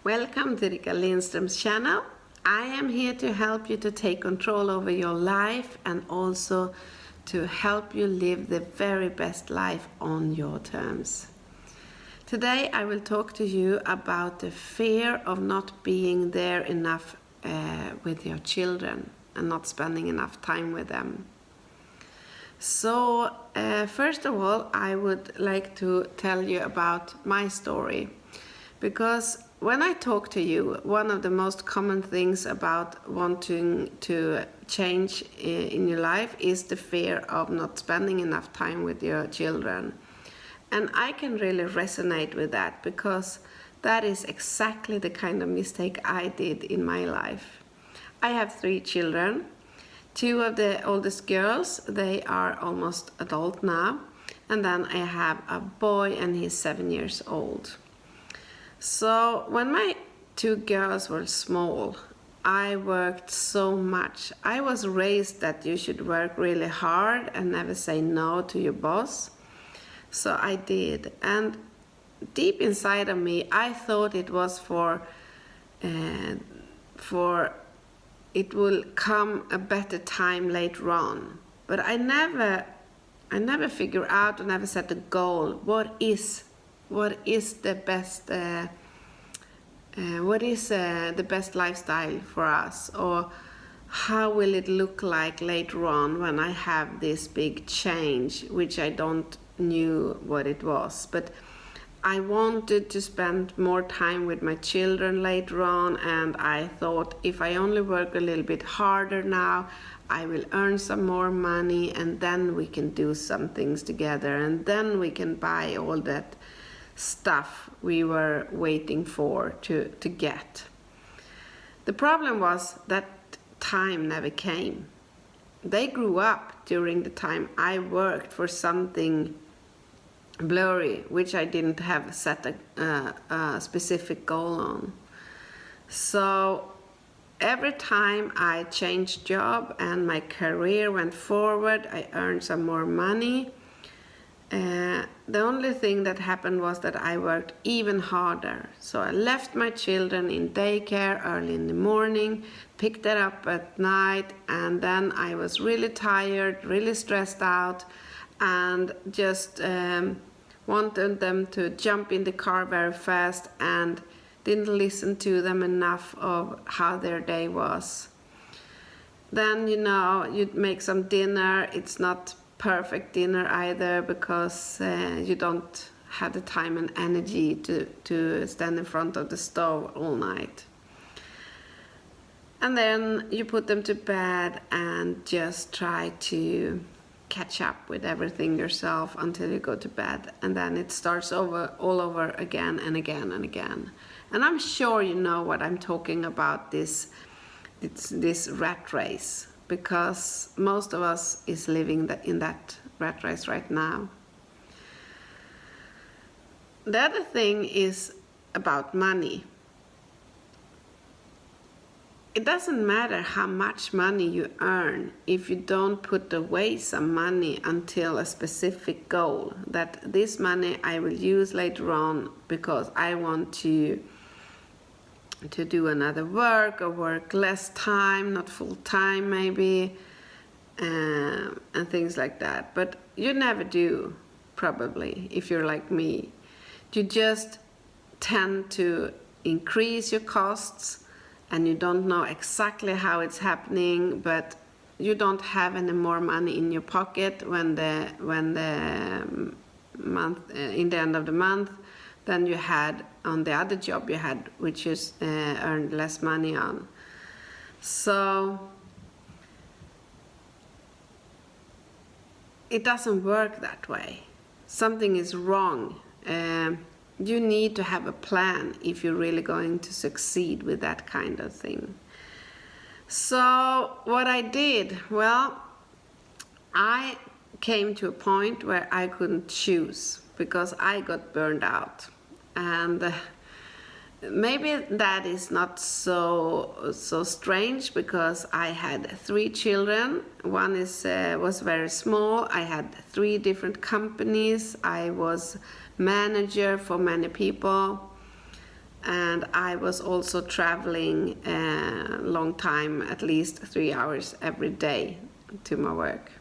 Welcome to Erika Lindstrom's channel. I am here to help you to take control over your life and also to help you live the very best life on your terms. Today I will talk to you about the fear of not being there enough with your children and not spending enough time with them. So first of all, I would like to tell you about my story, because when I talk to you, one of the most common things about wanting to change in your life is the fear of not spending enough time with your children. And I can really resonate with that, because that is exactly the kind of mistake I did in my life. I have 3 children. 2 of the oldest girls, they are almost adult now. And then I have a boy and he's 7 years old. So when my 2 girls were small, I worked so much. I was raised that you should work really hard and never say no to your boss. So I did. And deep inside of me, I thought it was for it will come a better time later on. But I never figured out, or never set a goal. What is the best the best lifestyle for us, or how will it look like later on when I have this big change, which I don't knew what it was. But I wanted to spend more time with my children later on, and I thought if I only work a little bit harder now, I will earn some more money, and then we can do some things together, and then we can buy all that stuff we were waiting for to get. The problem was that time never came. They grew up during the time I worked for something blurry, which I didn't have set a specific goal on. So every time I changed job and my career went forward, I earned some more money. The only thing that happened was that I worked even harder. So I left my children in daycare early in the morning, picked them up at night, and then I was really tired, really stressed out, and just wanted them to jump in the car very fast and didn't listen to them enough of how their day was. Then, you'd make some dinner. It's not perfect dinner either, because you don't have the time and energy to stand in front of the stove all night. And then you put them to bed and just try to catch up with everything yourself until you go to bed, and then it starts all over again and again and again. And I'm sure you know what I'm talking about, this rat race, because most of us is living in that rat race right now. The other thing is about money. It doesn't matter how much money you earn if you don't put away some money until a specific goal, that this money I will use later on because I want to do another work, or work less time, not full time maybe, and things like that. But you never do, probably, if you're like me. You just tend to increase your costs, and you don't know exactly how it's happening, but you don't have any more money in your pocket when the month in the end of the month than you had on the other job you had, which you earned less money on. So it doesn't work that way. Something is wrong. You need to have a plan if you're really going to succeed with that kind of thing. So what I did, well, I came to a point where I couldn't choose, because I got burned out. And maybe that is not so strange, because I had 3 children. One was very small. I had 3 different companies. I was manager for many people. and I was also traveling a long time, at least 3 hours every day to my work.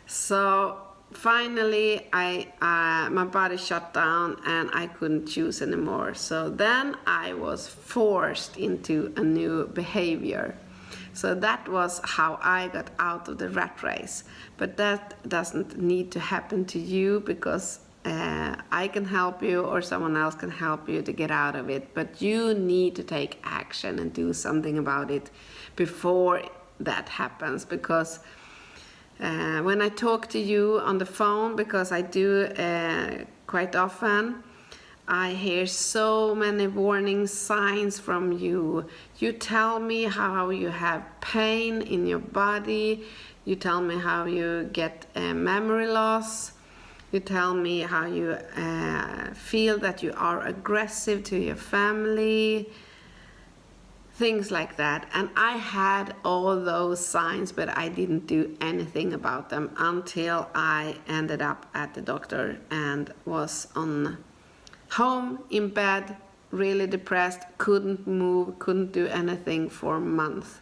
So finally my body shut down and I couldn't choose anymore. So then I was forced into a new behavior. So that was how I got out of the rat race. But that doesn't need to happen to you, because I can help you or someone else can help you to get out of it. But you need to take action and do something about it before that happens. Because when I talk to you on the phone, because I do quite often, I hear so many warning signs from you. You tell me how you have pain in your body. You tell me how you get memory loss. You tell me how you feel that you are aggressive to your family. Things like that. And I had all those signs, but I didn't do anything about them until I ended up at the doctor and was on home in bed, really depressed, couldn't move, couldn't do anything for months.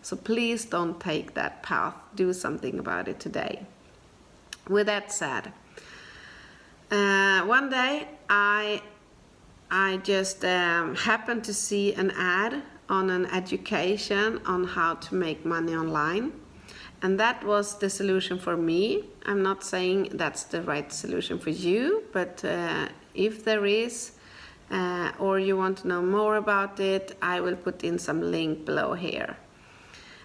So please don't take that path. Do something about it today. With that said, one day I just happened to see an ad on an education on how to make money online. And that was the solution for me. I'm not saying that's the right solution for you, but if there is, or you want to know more about it, I will put in some link below here.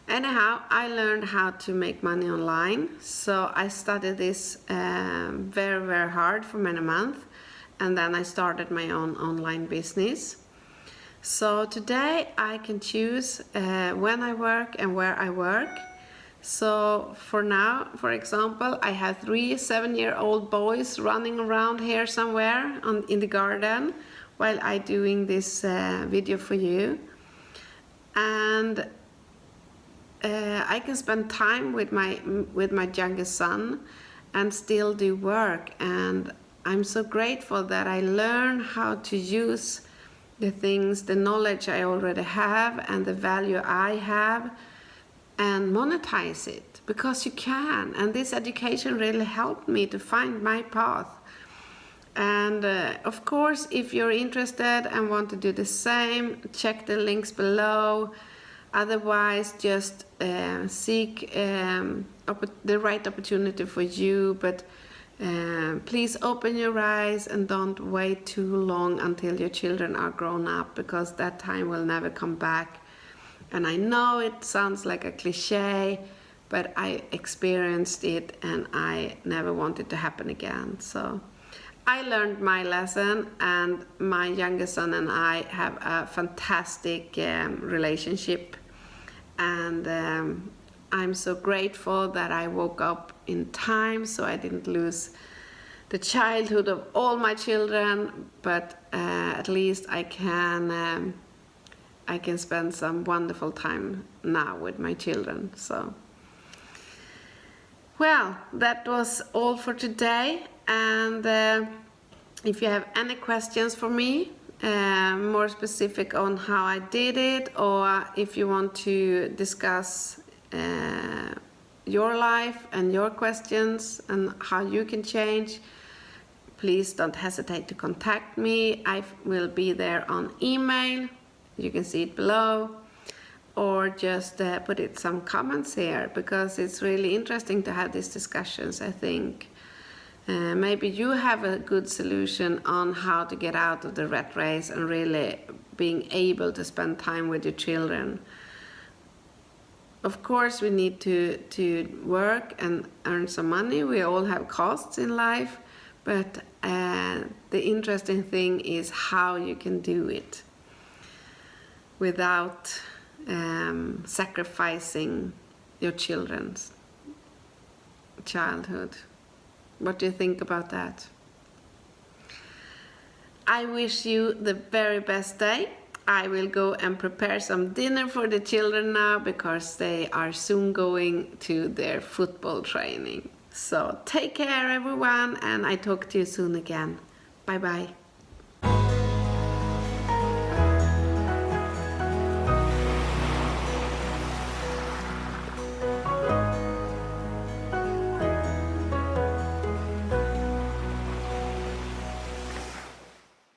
Anyhow, I learned how to make money online. So I studied this very, very hard for many months. And then I started my own online business. So today I can choose when I work and where I work. So for now, for example, I have 3 7-year-old boys running around here somewhere in the garden while I'm doing this video for you. And I can spend time with my youngest son and still do work. And I'm so grateful that I learned how to use the things, the knowledge I already have and the value I have, and monetize it, because you can. And this education really helped me to find my path. And of course, if you're interested and want to do the same, check the links below. Otherwise, just seek the right opportunity for you. But please open your eyes and don't wait too long until your children are grown up, because that time will never come back. And I know it sounds like a cliche, but I experienced it and I never want it to happen again. So I learned my lesson, and my youngest son and I have a fantastic relationship. And I'm so grateful that I woke up in time so I didn't lose the childhood of all my children, but at least I can spend some wonderful time now with my children. So, well, that was all for today. And if you have any questions for me, more specific on how I did it, or if you want to discuss your life and your questions and how you can change, please don't hesitate to contact me. I will be there on email. You can see it below, or just put it some comments here, because it's really interesting to have these discussions. I think maybe you have a good solution on how to get out of the rat race and really being able to spend time with your children. Of course, we need to work and earn some money. We all have costs in life, but the interesting thing is how you can do it without sacrificing your children's childhood. What do you think about that? I wish you the very best day. I will go and prepare some dinner for the children now, because they are soon going to their football training. So take care, everyone, and I talk to you soon again. Bye bye.